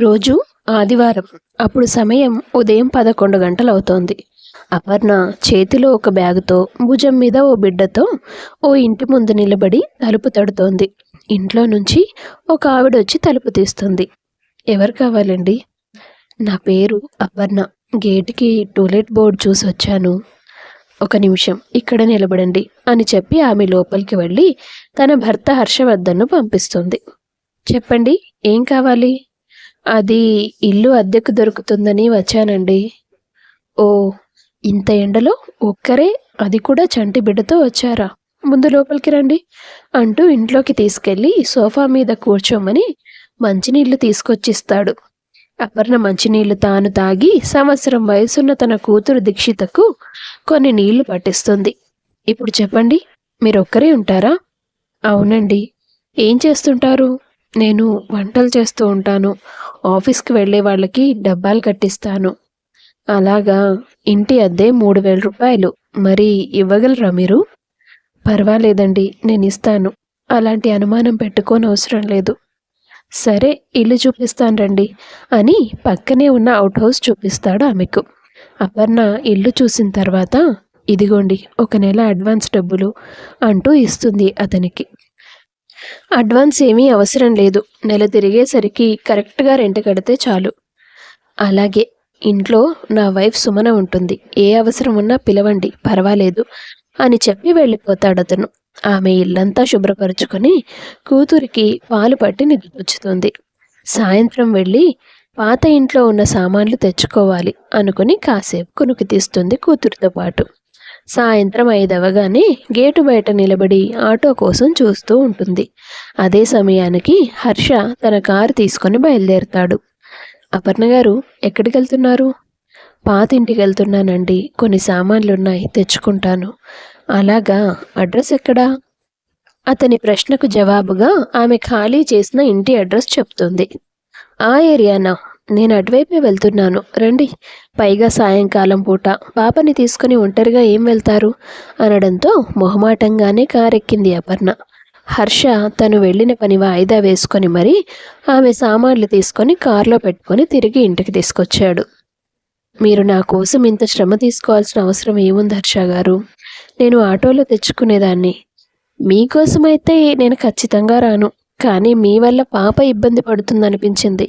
రోజు ఆదివారం. అప్పుడు సమయం ఉదయం 11 గంటలవుతోంది. అపర్ణ చేతిలో ఒక బ్యాగుతో, భుజం మీద ఓ బిడ్డతో ఓ ఇంటి ముందు నిలబడి తలుపు తడుతోంది. ఇంట్లో నుంచి ఒక ఆవిడొచ్చి తలుపు తీస్తుంది. ఎవరు కావాలండి? నా పేరు అపర్ణ. గేటుకి టూలెట్ బోర్డు చూసొచ్చాను. ఒక నిమిషం ఇక్కడ నిలబడండి అని చెప్పి ఆమె లోపలికి వెళ్ళి తన భర్త హర్షవర్ధన్ను పంపిస్తుంది. చెప్పండి, ఏం కావాలి? అది ఇల్లు అద్దెకు దొరుకుతుందని వచ్చానండి. ఓ, ఇంత ఎండలో ఒక్కరే, అది కూడా చంటి బిడ్డతో వచ్చారా? ముందు లోపలికి రండి అంటూ ఇంట్లోకి తీసుకెళ్ళి సోఫా మీద కూర్చోమని మంచినీళ్లు తీసుకొచ్చిస్తాడు. అపర్ణ మంచినీళ్లు తాను తాగి సంవత్సరం వయసున్న తన కూతురు దీక్షితకు కొన్ని నీళ్లు పట్టిస్తుంది. ఇప్పుడు చెప్పండి, మీరొక్కరే ఉంటారా? అవునండి. ఏం చేస్తుంటారు? నేను వంటలు చేస్తూ ఉంటాను. ఆఫీస్కి వెళ్ళే వాళ్ళకి డబ్బాలు కట్టిస్తాను. అలాగా. ఇంటి అద్దె 3000 రూపాయలు. మరి ఇవ్వగలరా మీరు? పర్వాలేదండి, నేను ఇస్తాను. అలాంటి అనుమానం పెట్టుకోనవసరం లేదు. సరే, ఇల్లు చూపిస్తాను రండి అని పక్కనే ఉన్న అవుట్ హౌస్ చూపిస్తాడు ఆమెకు. అపర్ణ ఇల్లు చూసిన తర్వాత, ఇదిగోండి 1 నెల అడ్వాన్స్ డబ్బులు అంటూ ఇస్తుంది అతనికి. అడ్వాన్స్ ఏమీ అవసరం లేదు. నెల తిరిగేసరికి కరెక్ట్గా రెంట్ కడితే చాలు. అలాగే. ఇంట్లో నా వైఫ్ సుమన ఉంటుంది. ఏ అవసరం ఉన్నా పిలవండి, పర్వాలేదు అని చెప్పి వెళ్ళిపోతాడతను. ఆమె ఇల్లంతా శుభ్రపరుచుకొని కూతురికి పాలు పట్టి నిద్రపుచ్చుతుంది. సాయంత్రం వెళ్ళి పాత ఇంట్లో ఉన్న సామాన్లు తెచ్చుకోవాలి అనుకుని కాసేపు కునుకు తీస్తుంది కూతురితో పాటు. సాయంత్రం 5 అవగానే గేటు బయట నిలబడి ఆటో కోసం చూస్తూ ఉంటుంది. అదే సమయానికి హర్ష తన కారు తీసుకొని బయలుదేరుతాడు. అపర్ణ గారు, ఎక్కడికి వెళ్తున్నారు? పాతింటికి వెళ్తున్నానండి. కొన్ని సామాన్లున్నాయి, తెచ్చుకుంటాను. అలాగా. అడ్రస్ ఎక్కడా? అతని ప్రశ్నకు జవాబుగా ఆమె ఖాళీ చేసిన ఇంటి అడ్రస్ చెప్తుంది. ఆ ఏరియానా? నేను అటువైపే వెళ్తున్నాను, రండి. పైగా సాయంకాలం పూట పాపని తీసుకుని ఒంటరిగా ఏం వెళ్తారు అనడంతో మొహమాటంగానే కారెక్కింది అపర్ణ. హర్ష తను వెళ్ళిన పని వాయిదా వేసుకొని మరీ ఆమె సామాన్లు తీసుకొని కారులో పెట్టుకొని తిరిగి ఇంటికి తీసుకొచ్చాడు. మీరు నా కోసం ఇంత శ్రమ తీసుకోవాల్సిన అవసరం ఏముంది హర్ష గారు? నేను ఆటోలో తెచ్చుకునేదాన్ని. మీకోసమైతే నేను ఖచ్చితంగా రాను, కానీ మీ వల్ల పాప ఇబ్బంది పడుతుందనిపించింది,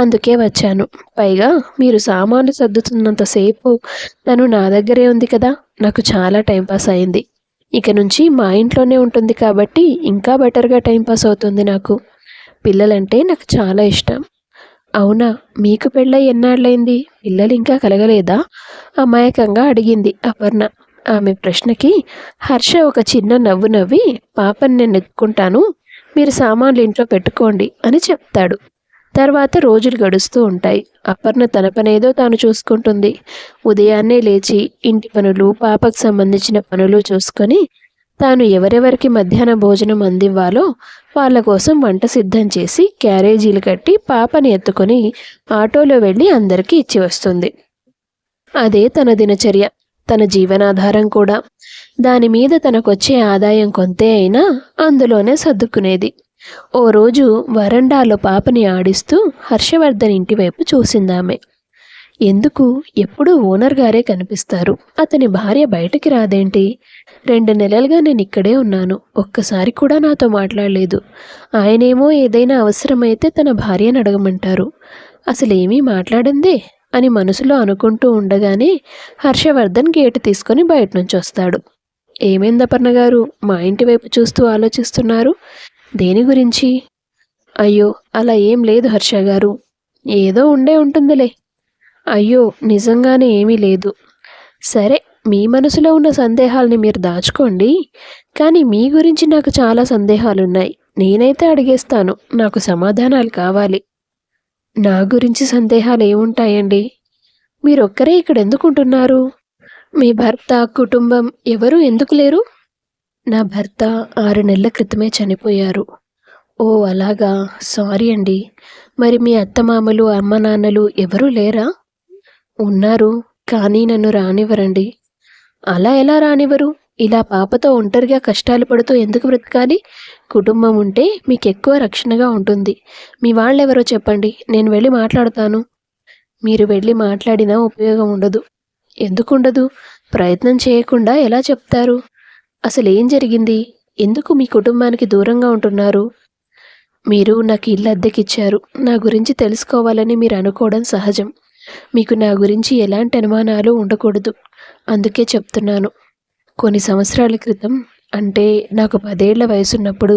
అందుకే వచ్చాను. పైగా మీరు సామాన్లు సర్దుతున్నంతసేపు తను నా దగ్గరే ఉంది కదా, నాకు చాలా టైంపాస్ అయింది. ఇక నుంచి మా ఇంట్లోనే ఉంటుంది కాబట్టి ఇంకా బెటర్గా టైంపాస్ అవుతుంది నాకు. పిల్లలంటే నాకు చాలా ఇష్టం. అవునా? మీకు పెళ్ళై ఎన్నాళ్ళైంది? పిల్లలు ఇంకా కలగలేదా? అమాయకంగా అడిగింది అపర్ణ. ఆమె ప్రశ్నకి హర్ష ఒక చిన్న నవ్వు నవ్వి, పాపని నేను ఎత్తుకుంటాను, మీరు సామాన్లు ఇంట్లో పెట్టుకోండి అని చెప్తాడు. తర్వాత రోజులు గడుస్తూ ఉంటాయి. అపర్ణ తన పనేదో తాను చూసుకుంటుంది. ఉదయాన్నే లేచి ఇంటి పనులు, పాపకు సంబంధించిన పనులు చూసుకొని తాను ఎవరెవరికి మధ్యాహ్న భోజనం అందివ్వాలో వాళ్ళ కోసం వంట సిద్ధం చేసి క్యారేజీలు కట్టి పాపని ఎత్తుకొని ఆటోలో వెళ్ళి అందరికీ ఇచ్చి వస్తుంది. అదే తన దినచర్య, తన జీవనాధారం కూడా. దాని మీద తనకొచ్చే ఆదాయం కొంతే అయినా అందులోనే సర్దుకునేది. ఓ రోజు వరండాలో పాపని ఆడిస్తూ హర్షవర్ధన్ ఇంటివైపు చూసిందామె. ఎందుకు ఎప్పుడూ ఓనర్ గారే కనిపిస్తారు, అతని భార్య బయటికి రాదేంటి? 2 నెలలుగా నేను ఇక్కడే ఉన్నాను, ఒక్కసారి కూడా నాతో మాట్లాడలేదు. ఆయనేమో ఏదైనా అవసరమైతే తన భార్యను అడగమంటారు, అసలేమీ మాట్లాడిందే అని మనసులో అనుకుంటూ ఉండగానే హర్షవర్ధన్ గేటు తీసుకొని బయట నుంచి వస్తాడు. ఏమైంది అపర్ణ గారు, మా ఇంటి వైపు చూస్తూ ఆలోచిస్తున్నారు? దేని గురించి? అయ్యో, అలా ఏం లేదు హర్ష గారు. ఏదో ఉండే ఉంటుందిలే. అయ్యో, నిజంగానే ఏమీ లేదు. సరే, మీ మనసులో ఉన్న సందేహాల్ని మీరు దాచుకోండి, కానీ మీ గురించి నాకు చాలా సందేహాలున్నాయి. నేనైతే అడిగేస్తాను, నాకు సమాధానాలు కావాలి. నా గురించి సందేహాలు ఏముంటాయండి? మీరొక్కరే ఇక్కడ ఎందుకుంటున్నారు? మీ భర్త, కుటుంబం ఎవరూ ఎందుకు లేరు? నా భర్త 6 నెలల క్రితమే చనిపోయారు. ఓ అలాగా, సారీ అండి. మరి మీ అత్తమామలు, అమ్మ నాన్నలు ఎవరూ లేరా? ఉన్నారు, కానీ నన్ను రానివ్వరండి. అలా ఎలా రానివ్వరు? ఇలా పాపతో ఒంటరిగా కష్టాలు పడుతూ ఎందుకు బ్రతకాలి? కుటుంబం ఉంటే మీకు ఎక్కువ రక్షణగా ఉంటుంది. మీ వాళ్ళెవరో చెప్పండి, నేను వెళ్ళి మాట్లాడతాను. మీరు వెళ్ళి మాట్లాడినా ఉపయోగం ఉండదు. ఎందుకుండదు? ప్రయత్నం చేయకుండా ఎలా చెప్తారు? అసలేం జరిగింది? ఎందుకు మీ కుటుంబానికి దూరంగా ఉంటున్నారు? మీరు నాకు ఇల్లు అద్దెకిచ్చారు. నా గురించి తెలుసుకోవాలని మీరు అనుకోవడం సహజం. మీకు నా గురించి ఎలాంటి అనుమానాలు ఉండకూడదు. అందుకే చెప్తున్నాను. కొన్ని సంవత్సరాల క్రితం, అంటే నాకు 10 ఏళ్ల వయసున్నప్పుడు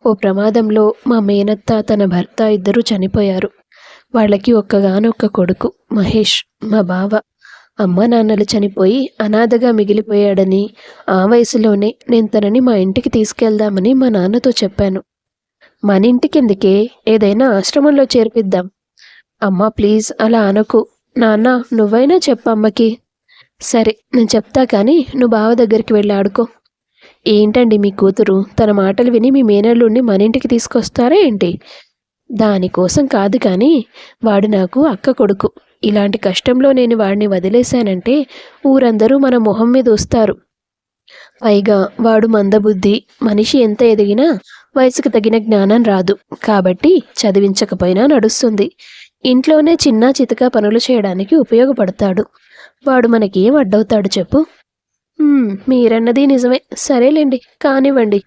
ఓ ప్రమాదంలో మా మేనత్త, తన భర్త ఇద్దరూ చనిపోయారు. వాళ్ళకి ఒక్కగానొక్క కొడుకు మహేష్, మా బావ. అమ్మా నాన్నలు చనిపోయి అనాథగా మిగిలిపోయాడని ఆ వయసులోనే నేను తనని మా ఇంటికి తీసుకెళ్దామని మా నాన్నతో చెప్పాను. మన ఇంటికెందుకే, ఏదైనా ఆశ్రమంలో చేర్పిద్దాం. అమ్మా ప్లీజ్ అలా అనకు. నాన్న నువ్వైనా చెప్పమ్మకి. సరే నేను చెప్తా కానీ నువ్వు బావ దగ్గరికి వెళ్ళి ఆడుకో. ఏంటండి మీ కూతురు, తన మాటలు విని మీ మేనల్లుడిని మన ఇంటికి తీసుకొస్తారా ఏంటి? దానికోసం కాదు కానీ, వాడు నాకు అక్క కొడుకు. ఇలాంటి కష్టంలో నేను వాడిని వదిలేశానంటే ఊరందరూ మన మొహం మీద వస్తారు. పైగా వాడు మందబుద్ధి. మనిషి ఎంత ఎదిగినా వయసుకు తగిన జ్ఞానం రాదు. కాబట్టి చదివించకపోయినా నడుస్తుంది. ఇంట్లోనే చిన్న చితక పనులు చేయడానికి ఉపయోగపడతాడు. వాడు మనకేం అడ్డవుతాడు చెప్పు? మీరన్నది నిజమే. సరేలేండి, కానివ్వండి.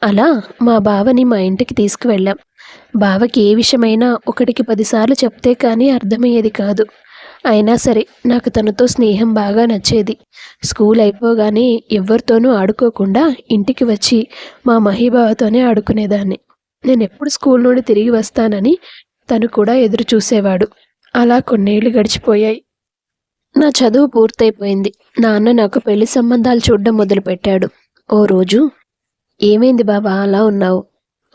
అలా మా బావని మా ఇంటికి తీసుకువెళ్ళాం. బావకి ఏ విషయమైనా 1కి 10 సార్లు చెప్తే కానీ అర్థమయ్యేది కాదు. అయినా సరే నాకు తనతో స్నేహం బాగా నచ్చేది. స్కూల్ అయిపోగానే ఎవరితోనూ ఆడుకోకుండా ఇంటికి వచ్చి మా మహీబావతోనే ఆడుకునేదాన్ని. నేనెప్పుడు స్కూల్ నుండి తిరిగి వస్తానని తను కూడా ఎదురు చూసేవాడు. అలా కొన్నేళ్లు గడిచిపోయాయి. నా చదువు పూర్తయిపోయింది. నాన్న నాకు పెళ్లి సంబంధాలు చూడడం మొదలుపెట్టాడు. ఓ రోజు, ఏమైంది బాబా అలా ఉన్నావు?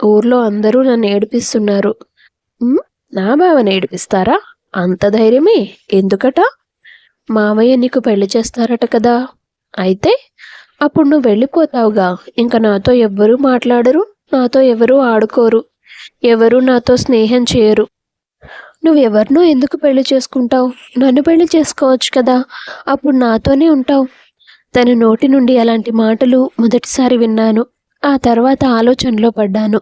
ఊర్లో అందరూ నన్ను ఏడిపిస్తున్నారు. నా బావని ఏడిపిస్తారా? అంత ధైర్యమే? ఎందుకట? మావయ్య నీకు పెళ్లి చేస్తారట కదా. అయితే అప్పుడు నువ్వు వెళ్ళిపోతావుగా. ఇంక నాతో ఎవ్వరూ మాట్లాడరు, నాతో ఎవరూ ఆడుకోరు, ఎవరూ నాతో స్నేహం చేయరు. నువ్వెవరినో ఎందుకు పెళ్లి చేసుకుంటావు? నన్ను పెళ్లి చేసుకోవచ్చు కదా, అప్పుడు నాతోనే ఉంటావు. తన నోటి నుండి అలాంటి మాటలు మొదటిసారి విన్నాను. ఆ తర్వాత ఆలోచనలో పడ్డాను.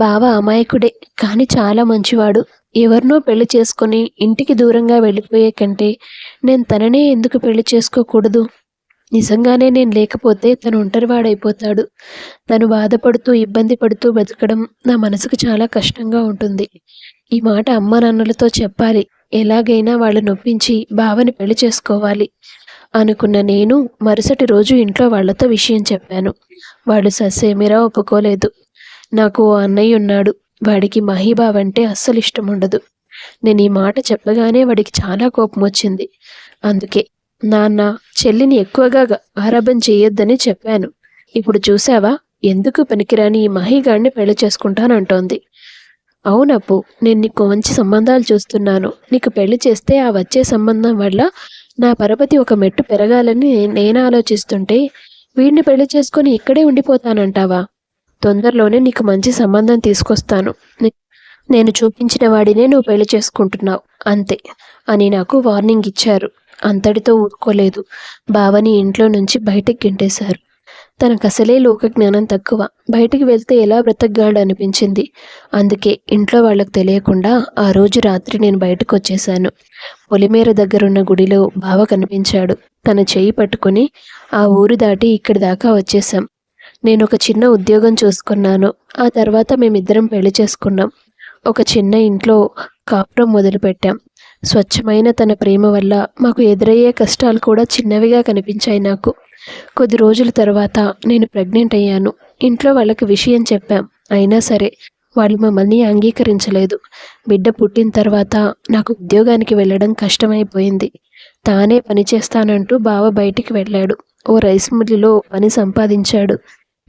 బావ అమాయకుడే, కానీ చాలా మంచివాడు. ఎవరినో పెళ్లి చేసుకొని ఇంటికి దూరంగా వెళ్ళిపోయే కంటే నేను తననే ఎందుకు పెళ్లి చేసుకోకూడదు? నిజంగానే నేను లేకపోతే తను ఒంటరివాడైపోతాడు. తను బాధపడుతూ ఇబ్బంది పడుతూ బతకడం నా మనసుకు చాలా కష్టంగా ఉంటుంది. ఈ మాట అమ్మా నాన్నలతో చెప్పాలి. ఎలాగైనా వాళ్ళని నొప్పించి బావని పెళ్లి చేసుకోవాలి అనుకున్న నేను మరుసటి రోజు ఇంట్లో వాళ్లతో విషయం చెప్పాను. వాళ్ళు ససేమిరా ఒప్పుకోలేదు. నాకు ఓ అన్నయ్య ఉన్నాడు. వాడికి మహీబావ అంటే అస్సలు ఇష్టం ఉండదు. నేను ఈ మాట చెప్పగానే వాడికి చాలా కోపం వచ్చింది. అందుకే నాన్న, చెల్లిని ఎక్కువగా గారాబం చేయొద్దని చెప్పాను. ఇప్పుడు చూసావా, ఎందుకు పనికిరాని ఈ మహీగాడిని పెళ్లి చేసుకుంటానంటోంది. అవునప్పు, నేను నీకు మంచి సంబంధాలు చూస్తున్నాను. నీకు పెళ్లి చేస్తే ఆ వచ్చే సంబంధం వల్ల నా పరపతి ఒక మెట్టు పెరగాలని నేను ఆలోచిస్తుంటే వీడిని పెళ్లి చేసుకొని ఇక్కడే ఉండిపోతానంటావా? తొందరలోనే నీకు మంచి సంబంధం తీసుకొస్తాను. నేను చూపించిన వాడినే నువ్వు పెళ్లి చేసుకుంటున్నావు అంతే అని నాకు వార్నింగ్ ఇచ్చారు. అంతటితో ఊరుకోలేదు. బావని ఇంట్లో నుంచి బయటికి గెంటేశారు. తనకసలే లోకజ్ఞానం తక్కువ. బయటికి వెళ్తే ఎలా బ్రతకగలడు అనిపించింది. అందుకే ఇంట్లో వాళ్ళకు తెలియకుండా ఆ రోజు రాత్రి నేను బయటకు వచ్చేశాను. పొలిమేర దగ్గరున్న గుడిలో బావ కనిపించాడు. తన చెయ్యి పట్టుకుని ఆ ఊరు దాటి ఇక్కడి దాకా వచ్చేశాం. నేను ఒక చిన్న ఉద్యోగం చూసుకున్నాను. ఆ తర్వాత మేమిద్దరం పెళ్లి చేసుకున్నాం. ఒక చిన్న ఇంట్లో కాపురం మొదలుపెట్టాం. స్వచ్ఛమైన తన ప్రేమ వల్ల మాకు ఎదురయ్యే కష్టాలు కూడా చిన్నవిగా కనిపించాయి నాకు. కొద్ది రోజుల తర్వాత నేను ప్రెగ్నెంట్ అయ్యాను. ఇంట్లో వాళ్ళకి విషయం చెప్పాం. అయినా సరే వాళ్ళు మమ్మల్ని అంగీకరించలేదు. బిడ్డ పుట్టిన తర్వాత నాకు ఉద్యోగానికి వెళ్ళడం కష్టమైపోయింది. తానే పని చేస్తానంటూ బావ బయటికి వెళ్ళాడు. ఓ రైస్ మిల్లులో పని సంపాదించాడు.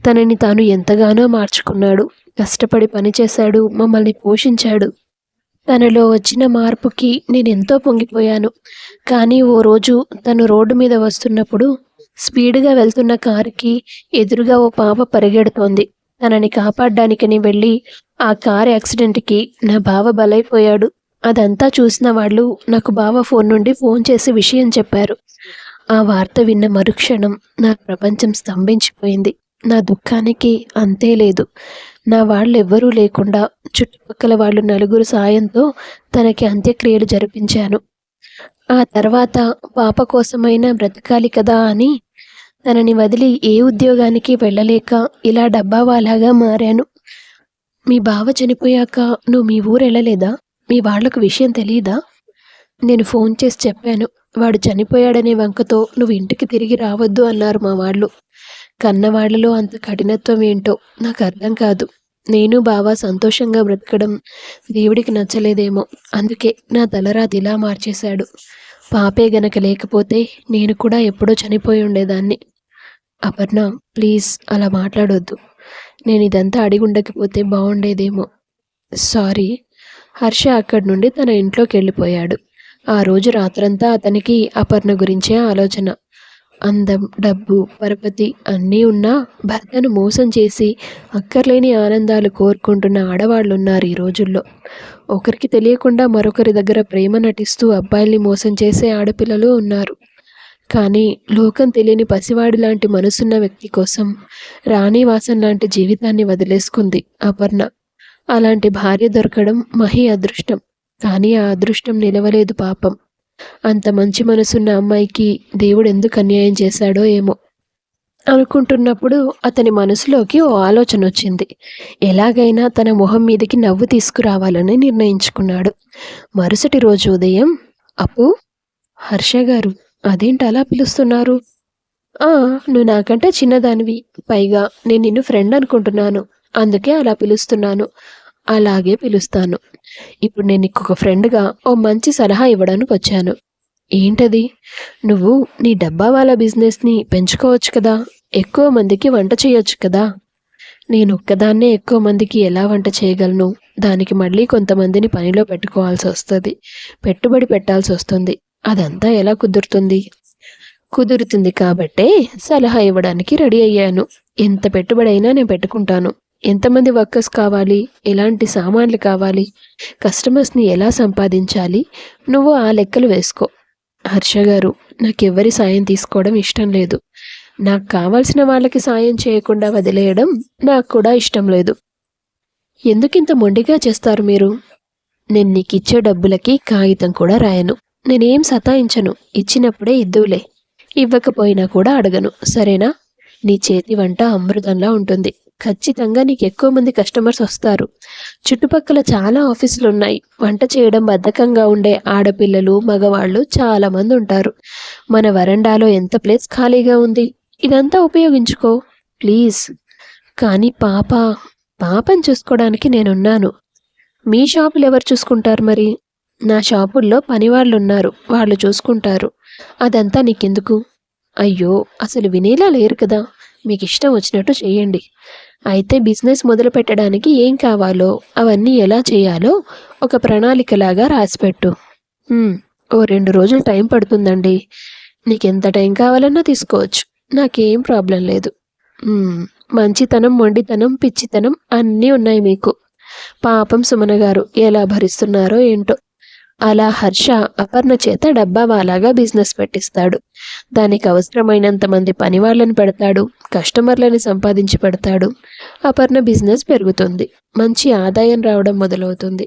తనని తాను ఎంతగానో మార్చుకున్నాడు. కష్టపడి పనిచేశాడు, మమ్మల్ని పోషించాడు. తనలో వచ్చిన మార్పుకి నేనెంతో పొంగిపోయాను. కానీ ఓ రోజు తను రోడ్డు మీద వస్తున్నప్పుడు స్పీడ్గా వెళ్తున్న కారుకి ఎదురుగా ఓ పాప పరిగెడుతోంది. తనని కాపాడ్డానికని వెళ్ళి ఆ కారు యాక్సిడెంట్కి నా బావ బలైపోయాడు. అదంతా చూసిన వాళ్ళు నాకు బావ ఫోన్ నుండి ఫోన్ చేసి విషయం చెప్పారు. ఆ వార్త విన్న మరుక్షణం నా ప్రపంచం స్తంభించిపోయింది. నా దుఃఖానికి అంతే లేదు. నా వాళ్ళెవ్వరూ లేకుండా చుట్టుపక్కల వాళ్ళు నలుగురు సాయంతో తనకి అంత్యక్రియలు జరిపించాను. ఆ తర్వాత పాప కోసమైనా బ్రతకాలి కదా అని తనని వదిలి ఏ ఉద్యోగానికి వెళ్ళలేక ఇలా డబ్బావాలాగా మారాను. మీ బావ చనిపోయాక నువ్వు మీ ఊరెళ్ళలేదా? మీ వాళ్లకు విషయం తెలీదా? నేను ఫోన్ చేసి చెప్పాను. వాడు చనిపోయాడనే వంకతో నువ్వు ఇంటికి తిరిగి రావద్దు అన్నారు మా వాళ్ళు. కన్నవాళ్లలో అంత కఠినత్వం ఏంటో నాకు అర్థం కాదు. నేను బావ సంతోషంగా బ్రతకడం దేవుడికి నచ్చలేదేమో. అందుకే నా తలరాతి ఇలా మార్చేశాడు. పాపే గనక లేకపోతే నేను కూడా ఎప్పుడో చనిపోయి ఉండేదాన్ని. అపర్ణ, ప్లీజ్ అలా మాట్లాడొద్దు. నేను ఇదంతా అడిగి ఉండకపోతే బాగుండేదేమో. సారీ. హర్ష అక్కడి నుండి తన ఇంట్లోకి వెళ్ళిపోయాడు. ఆ రోజు రాత్రంతా అతనికి అపర్ణ గురించే ఆలోచన. అందం, డబ్బు, పరపతి అన్నీ ఉన్నా భర్తను మోసం చేసి అక్కర్లేని ఆనందాలు కోరుకుంటున్న ఆడవాళ్ళున్నారు ఈ రోజుల్లో. ఒకరికి తెలియకుండా మరొకరి దగ్గర ప్రేమ నటిస్తూ అబ్బాయిల్ని మోసం చేసే ఆడపిల్లలు ఉన్నారు. కానీ లోకం తెలియని పసివాడి లాంటి మనసున్న వ్యక్తి కోసం రాణివాసం లాంటి జీవితాన్ని వదిలేసుకుంది అపర్ణ. అలాంటి భార్య దొరకడం మహి అదృష్టం. కానీ ఆ అదృష్టం నిలవలేదు పాపం. అంత మంచి మనసున్న అమ్మాయికి దేవుడు ఎందుకు అన్యాయం చేశాడో ఏమో అనుకుంటున్నప్పుడు అతని మనసులోకి ఓ ఆలోచన వచ్చింది. ఎలాగైనా తన మొహం మీదకి నవ్వు తీసుకురావాలని నిర్ణయించుకున్నాడు. మరుసటి రోజు ఉదయం, అప్పు, హర్ష గారు, అదేంటి అలా పిలుస్తున్నారు? నువ్వు నాకంటే చిన్నదానివి, పైగా నేను నిన్ను ఫ్రెండ్ అనుకుంటున్నాను, అందుకే అలా పిలుస్తున్నాను. అలాగే పిలుస్తాను. ఇప్పుడు నేను నీకు ఒక ఫ్రెండ్గా ఓ మంచి సలహా ఇవ్వడానికి వచ్చాను. ఏంటది? నువ్వు నీ డబ్బా వాళ్ళ బిజినెస్ని పెంచుకోవచ్చు కదా, ఎక్కువ మందికి వంట చేయొచ్చు కదా. నేను ఒక్కదాన్నే ఎక్కువ మందికి ఎలా వంట చేయగలను? దానికి మళ్ళీ కొంతమందిని పనిలో పెట్టుకోవాల్సి వస్తుంది, పెట్టుబడి పెట్టాల్సి వస్తుంది. అదంతా ఎలా కుదురుతుంది? కుదురుతుంది కాబట్టే సలహా ఇవ్వడానికి రెడీ అయ్యాను. ఎంత పెట్టుబడి అయినా నేను పెట్టుకుంటాను. ఎంతమంది వర్కర్స్ కావాలి, ఎలాంటి సామాన్లు కావాలి, కస్టమర్స్ని ఎలా సంపాదించాలి, నువ్వు ఆ లెక్కలు వేసుకో. హర్ష గారు, నాకెవ్వరి సాయం తీసుకోవడం ఇష్టం లేదు. నాకు కావాల్సిన వాళ్ళకి సాయం చేయకుండా వదిలేయడం నాకు కూడా ఇష్టం లేదు. ఎందుకింత మొండిగా చేస్తారు మీరు? నేను నీకు ఇచ్చే డబ్బులకి కాగితం కూడా రాయను. నేనేం సతాయించను. ఇచ్చినప్పుడే ఇద్దువులే. ఇవ్వకపోయినా కూడా అడగను, సరేనా? నీ చేతి వంట అమృతంలా ఉంటుంది. ఖచ్చితంగా నీకు ఎక్కువ మంది కస్టమర్స్ వస్తారు. చుట్టుపక్కల చాలా ఆఫీసులు ఉన్నాయి. వంట చేయడం బద్ధకంగా ఉండే ఆడపిల్లలు, మగవాళ్ళు చాలామంది ఉంటారు. మన వరండాలో ఎంత ప్లేస్ ఖాళీగా ఉంది, ఇదంతా ఉపయోగించుకో ప్లీజ్. కానీ పాపని చూసుకోవడానికి నేనున్నాను. మీ షాపులు ఎవరు చూసుకుంటారు మరి? నా షాపుల్లో పనివాళ్ళు ఉన్నారు, వాళ్ళు చూసుకుంటారు. అదంతా నీకెందుకు? అయ్యో, అసలు వినేలా లేరు కదా. మీకు ఇష్టం వచ్చినట్టు చేయండి. అయితే బిజినెస్ మొదలు పెట్టడానికి ఏం కావాలో, అవన్నీ ఎలా చేయాలో ఒక ప్రణాళికలాగా రాసిపెట్టు. ఓ 2 రోజులు టైం పడుతుందండి. నీకెంత టైం కావాలన్నా తీసుకోవచ్చు, నాకేం ప్రాబ్లం లేదు. మంచితనం, మొండితనం, పిచ్చితనం అన్నీ ఉన్నాయి మీకు. పాపం సుమన గారు ఎలా భరిస్తున్నారో ఏంటో. అలా హర్ష అపర్ణ చేత డబ్బావాలాగా బిజినెస్ పెట్టిస్తాడు. దానికి అవసరమైనంత మంది పనివాళ్ళని పెడతాడు, కస్టమర్లని సంపాదించి పెడతాడు. అపర్ణ బిజినెస్ పెరుగుతుంది, మంచి ఆదాయం రావడం మొదలవుతుంది.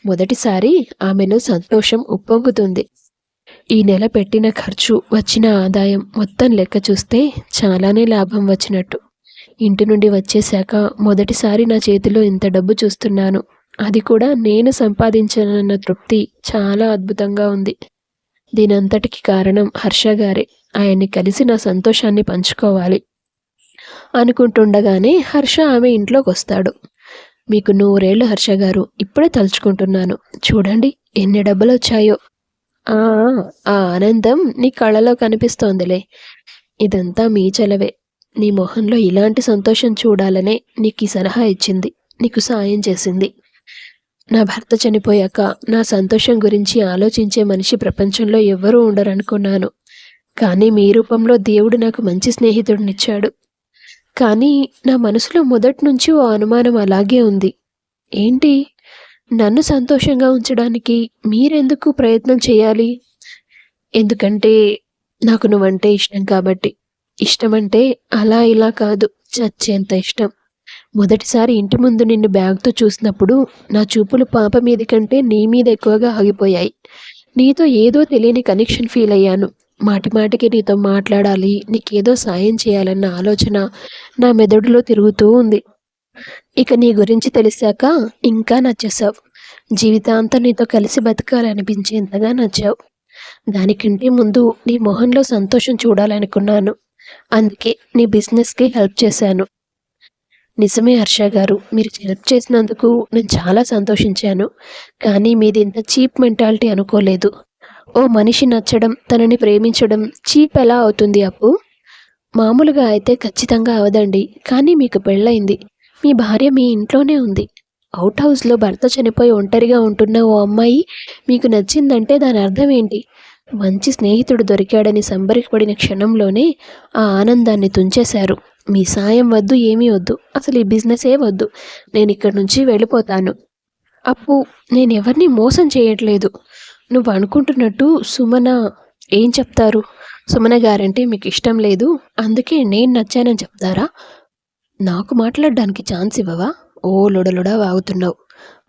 మొదటిసారి ఆమెలో సంతోషం ఉప్పొంగుతుంది. ఈ నెల పెట్టిన ఖర్చు, వచ్చిన ఆదాయం మొత్తం లెక్క చూస్తే చాలానే లాభం వచ్చినట్టు. ఇంటి నుండి వచ్చేశాక మొదటిసారి నా చేతిలో ఇంత డబ్బు చూస్తున్నాను. అది కూడా నేను సంపాదించానన్న తృప్తి చాలా అద్భుతంగా ఉంది. దీనంతటికి కారణం హర్ష గారే. ఆయన్ని కలిసి నా సంతోషాన్ని పంచుకోవాలి అనుకుంటుండగానే హర్ష ఆమె ఇంట్లోకి వస్తాడు. మీకు 100 ఏళ్ళు హర్ష గారు, ఇప్పుడే తలుచుకుంటున్నాను. చూడండి ఎన్ని డబ్బులు వచ్చాయో. ఆ ఆనందం నీ కళ్ళలో కనిపిస్తోందిలే. ఇదంతా మీ చలవే. నీ మొహంలో ఇలాంటి సంతోషం చూడాలనే నీకు ఈ సలహా ఇచ్చింది, నీకు సాయం చేసింది. నా భర్త చనిపోయాక నా సంతోషం గురించి ఆలోచించే మనిషి ప్రపంచంలో ఎవ్వరూ ఉండరనుకున్నాను. కానీ మీ రూపంలో దేవుడు నాకు మంచి స్నేహితుడినిచ్చాడు. కానీ నా మనసులో మొదటి నుంచి ఓ అనుమానం అలాగే ఉంది. ఏంటి? నన్ను సంతోషంగా ఉంచడానికి మీరెందుకు ప్రయత్నం చేయాలి? ఎందుకంటే నాకు నువ్వంటే ఇష్టం కాబట్టి. ఇష్టం అంటే అలా ఇలా కాదు, చచ్చేంత ఇష్టం. మొదటిసారి ఇంటి ముందు నిన్ను బ్యాగ్‌తో చూసినప్పుడు నా చూపులు పాప మీద కంటే నీ మీద ఎక్కువగా ఆగిపోయాయి. నీతో ఏదో తెలియని కనెక్షన్ ఫీల్ అయ్యాను. మాటిమాటికి నీతో మాట్లాడాలి, నీకేదో సాయం చేయాలన్న ఆలోచన నా మెదడులో తిరుగుతూ ఉంది. ఇక నీ గురించి తెలిసాక ఇంకా నచ్చేసావు. జీవితాంతం నీతో కలిసి బతకాలనిపించేంతగా నచ్చావు. దానికంటే ముందు నీ మొహంలో సంతోషం చూడాలనుకున్నాను. అందుకే నీ బిజినెస్‌కి హెల్ప్ చేశాను. నిజమే హర్ష గారు. మీరు హెల్ప్ చేసినందుకు నేను చాలా సంతోషించాను. కానీ మీది ఇంత చీప్ మెంటాలిటీ అనుకోలేదు. ఓ మనిషి నచ్చడం, తనని ప్రేమించడం చీప్ ఎలా అవుతుంది అప్పు? మామూలుగా అయితే ఖచ్చితంగా అవదండి. కానీ మీకు పెళ్ళయింది. మీ భార్య మీ ఇంట్లోనే ఉంది. అవుట్ హౌస్‌లో భర్త చనిపోయి ఒంటరిగా ఉంటున్న ఓ అమ్మాయి మీకు నచ్చిందంటే దాని అర్థం ఏంటి? మంచి స్నేహితుడు దొరికాడని సంబరపడిన క్షణంలోనే ఆ ఆనందాన్ని తుంచేశారు. మీ సాయం వద్దు, ఏమీ వద్దు. అసలు ఈ బిజినెసే వద్దు. నేనిక్కడి నుంచి వెళ్ళిపోతాను. అప్పు, నేనెవరిని మోసం చేయట్లేదు. నువ్వు అనుకుంటున్నట్టు సుమన ఏం చెప్తారు? సుమన గారంటే మీకు ఇష్టం లేదు. అందుకే నేను నచ్చానని చెప్తారా? నాకు మాట్లాడడానికి ఛాన్స్ ఇవ్వవా? ఓ లొడలొడ వాగుతున్నావు.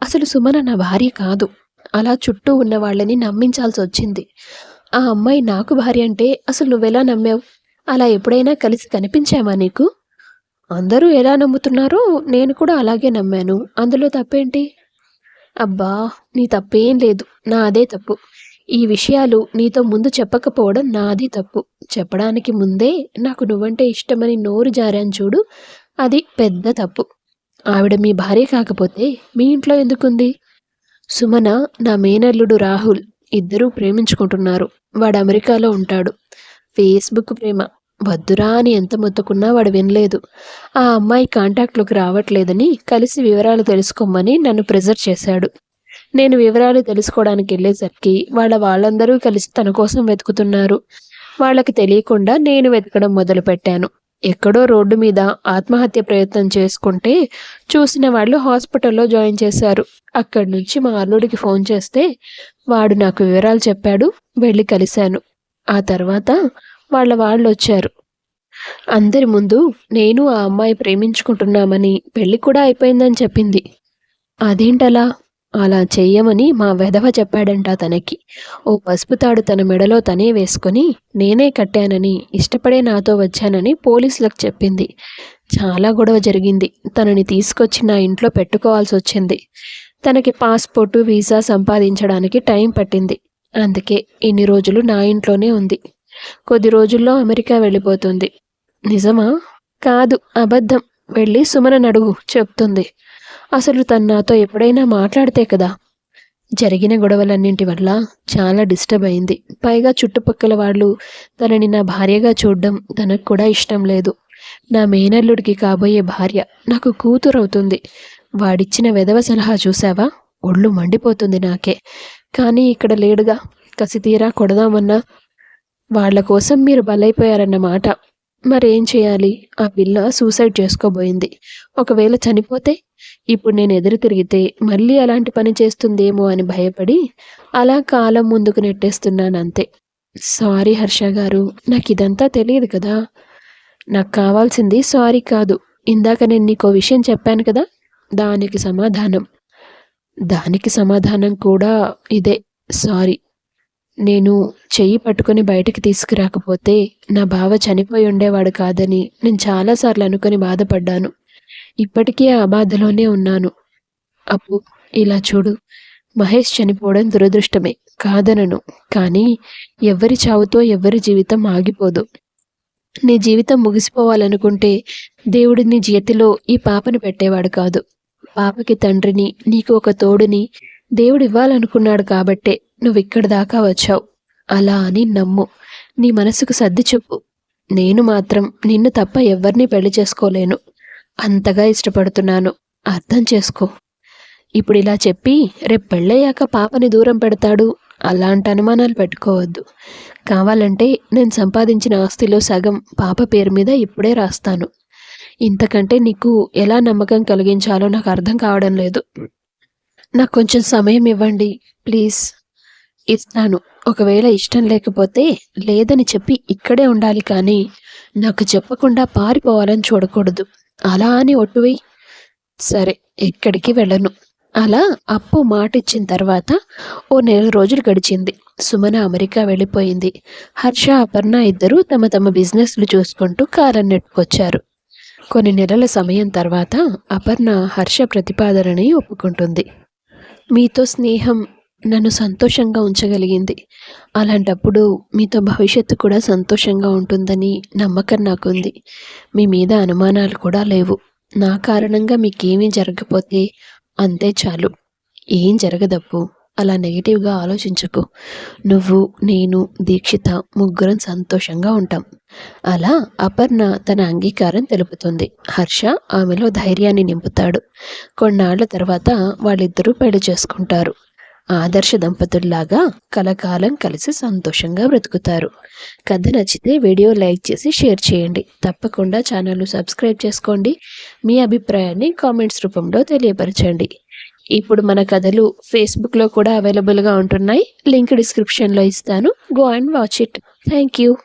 అసలు సుమన నా భార్య కాదు. అలా చుట్టూ ఉన్న వాళ్ళని నమ్మించాల్సొచ్చింది. ఆ అమ్మాయి నాకు భార్య అంటే అసలు నువ్వెలా నమ్మావు? అలా ఎప్పుడైనా కలిసి కనిపించామా నీకు? అందరూ ఎలా నమ్ముతున్నారో నేను కూడా అలాగే నమ్మాను. అందులో తప్పేంటి? అబ్బా! నీ తప్పేం లేదు. నాదే తప్పు. ఈ విషయాలు నీతో ముందు చెప్పకపోవడం నాది తప్పు. చెప్పడానికి ముందే నాకు నువ్వంటే ఇష్టమని నోరు జారాను చూడు, అది పెద్ద తప్పు. ఆవిడ మీ భార్య కాకపోతే మీ ఇంట్లో ఎందుకుంది? సుమన నా మేనల్లుడు రాహుల్. ఇద్దరూ ప్రేమించుకుంటున్నారు. వాడు అమెరికాలో ఉంటాడు. ఫేస్‌బుక్ ప్రేమ. వద్దురా అని ఎంత మొత్తుకున్నా వాడు వినలేదు. ఆ అమ్మాయి కాంటాక్ట్‌లోకి రావట్లేదని కలిసి వివరాలు తెలుసుకోమని నన్ను ప్రెజర్ చేశాడు. నేను వివరాలు తెలుసుకోవడానికెళ్ళేసరికి వాళ్ళందరూ కలిసి తన కోసం వెతుకుతున్నారు. వాళ్ళకి తెలియకుండా నేను వెతకడం మొదలుపెట్టాను. ఎక్కడో రోడ్డు మీద ఆత్మహత్య ప్రయత్నం చేసుకుంటే చూసిన వాళ్ళు హాస్పిటల్‌లో జాయిన్ చేశారు. అక్కడి నుంచి మా అల్లుడికి ఫోన్ చేస్తే వాడు నాకు వివరాలు చెప్పాడు. వెళ్ళి కలిశాను. ఆ తర్వాత వాళ్ళొచ్చారు. అందరి ముందు నేను ఆ అమ్మాయి ప్రేమించుకుంటున్నామని, పెళ్లి కూడా అయిపోయిందని చెప్పింది. అదేంటలా? అలా చెయ్యమని మా వెధవ చెప్పాడంట తనకి. ఓ పసుపు తాడు తన మెడలో తనే వేసుకొని, నేనే కట్టానని, ఇష్టపడే నాతో వచ్చానని పోలీసులకు చెప్పింది. చాలా గొడవ జరిగింది. తనని తీసుకొచ్చి నా ఇంట్లో పెట్టుకోవాల్సొచ్చింది. తనకి పాస్‌పోర్టు, వీసా సంపాదించడానికి టైం పట్టింది. అందుకే ఇన్ని రోజులు నా ఇంట్లోనే ఉంది. కొద్ది రోజుల్లో అమెరికా వెళ్ళిపోతుంది. నిజమా? కాదు, అబద్ధం. వెళ్ళి సుమననడుగు, చెప్తుంది. అసలు తను నాతో ఎప్పుడైనా మాట్లాడితే కదా. జరిగిన గొడవలన్నింటి వల్ల చాలా డిస్టర్బ్ అయింది. పైగా చుట్టుపక్కల వాళ్ళు తనని నా భార్యగా చూడ్డం తనకు కూడా ఇష్టం లేదు. నా మేనల్లుడికి కాబోయే భార్య నాకు కూతురవుతుంది. వాడిచ్చిన వెధవ సలహా చూసావా? ఒళ్ళు మండిపోతుంది నాకే. కానీ ఇక్కడ లేడుగా. కసితీరా కొడదామన్నా వాళ్ళ కోసం మీరు బలైపోయారన్నమాట. మరేం చేయాలి? ఆ పిల్ల సూసైడ్ చేసుకోబోయింది. ఒకవేళ చనిపోతే? ఇప్పుడు నేను ఎదురు తిరిగితే మళ్ళీ అలాంటి పని చేస్తుందేమో అని భయపడి అలా కాలం ముందుకు నెట్టేస్తున్నానంతే. సారీ హర్ష గారు. నాకిదంతా తెలియదు కదా. నాకు కావాల్సింది సారీ కాదు. ఇందాక నేను నీకో విషయం చెప్పాను కదా, దానికి సమాధానం. దానికి సమాధానం కూడా ఇదే, సారీ. నేను చెయ్యి పట్టుకొని బయటికి తీసుకురాకపోతే నా బావ చనిపోయి ఉండేవాడు కాదని నేను చాలాసార్లు అనుకొని బాధపడ్డాను. ఇప్పటికీ ఆ బాధలోనే ఉన్నాను. అప్పు, ఇలా చూడు. మహేష్ చనిపోవడం దురదృష్టమే, కాదనను. కానీ ఎవ్వరి చావుతో ఎవ్వరి జీవితం ఆగిపోదు. నీ జీవితం ముగిసిపోవాలనుకుంటే దేవుడు నీ చేతిలో ఈ పాపను పెట్టేవాడు కాదు. పాపకి తండ్రిని, నీకు ఒక తోడుని దేవుడు ఇవ్వాలనుకున్నాడు కాబట్టే నువ్విక్కడి దాకా వచ్చావు. అలా అని నమ్ము. నీ మనసుకు సర్ది చెప్పు. నేను మాత్రం నిన్ను తప్ప ఎవ్వరినీ పెళ్లి చేసుకోలేను. అంతగా ఇష్టపడుతున్నాను. అర్థం చేసుకో. ఇప్పుడిలా చెప్పి రేపు పెళ్ళయ్యాక పాపని దూరం పెడతాడు, అలాంటి అనుమానాలు పెట్టుకోవద్దు. కావాలంటే నేను సంపాదించిన ఆస్తిలో సగం పాప పేరు మీద ఇప్పుడే రాస్తాను. ఇంతకంటే నీకు ఎలా నమ్మకం కలిగించాలో నాకు అర్థం కావడం లేదు. నాకు కొంచెం సమయం ఇవ్వండి ప్లీజ్. ఇస్తాను. ఒకవేళ ఇష్టం లేకపోతే లేదని చెప్పి ఇక్కడే ఉండాలి కానీ నాకు చెప్పకుండా పారిపోవాలని చూడకూడదు. అలా అని ఒట్టు వెయ్యి. సరే, ఎక్కడికి వెళ్ళను. అలా అప్పు మాటిచ్చిన తర్వాత ఓ నెల రోజులు గడిచింది. సుమన అమెరికా వెళ్ళిపోయింది. హర్ష, అపర్ణ ఇద్దరూ తమ తమ బిజినెస్లు చూసుకుంటూ కాలం నెట్టుకొచ్చారు. కొన్ని నెలల సమయం తర్వాత అపర్ణ హర్ష ప్రతిపాదనని ఒప్పుకుంటుంది. మీతో స్నేహం నన్ను సంతోషంగా ఉంచగలిగింది. అలాంటప్పుడు మీతో భవిష్యత్తు కూడా సంతోషంగా ఉంటుందని నమ్మకం నాకుంది. మీ మీద అనుమానాలు కూడా లేవు. నా కారణంగా మీకేమీ జరగకపోతే అంతే చాలు. ఏం జరగదప్పు. అలా నెగిటివ్గా ఆలోచించకు. నువ్వు, నేను, దీక్షిత ముగ్గురం సంతోషంగా ఉంటాం. అలా అపర్ణ తన అంగీకారం తెలుపుతుంది. హర్ష ఆమెలో ధైర్యాన్ని నింపుతాడు. కొన్నాళ్ల తర్వాత వాళ్ళిద్దరూ పెళ్లి చేసుకుంటారు. ఆదర్శ దంపతుల్లాగా కలకాలం కలిసి సంతోషంగా బ్రతుకుతారు. కథ నచ్చితే వీడియో లైక్ చేసి షేర్ చేయండి. తప్పకుండా ఛానల్ను సబ్స్క్రైబ్ చేసుకోండి. మీ అభిప్రాయాన్ని కామెంట్స్ రూపంలో తెలియపరచండి. ఇప్పుడు మన కథలు ఫేస్బుక్లో కూడా అవైలబుల్గా ఉంటున్నాయి. లింక్ డిస్క్రిప్షన్లో ఇస్తాను. Go and watch it. Thank you.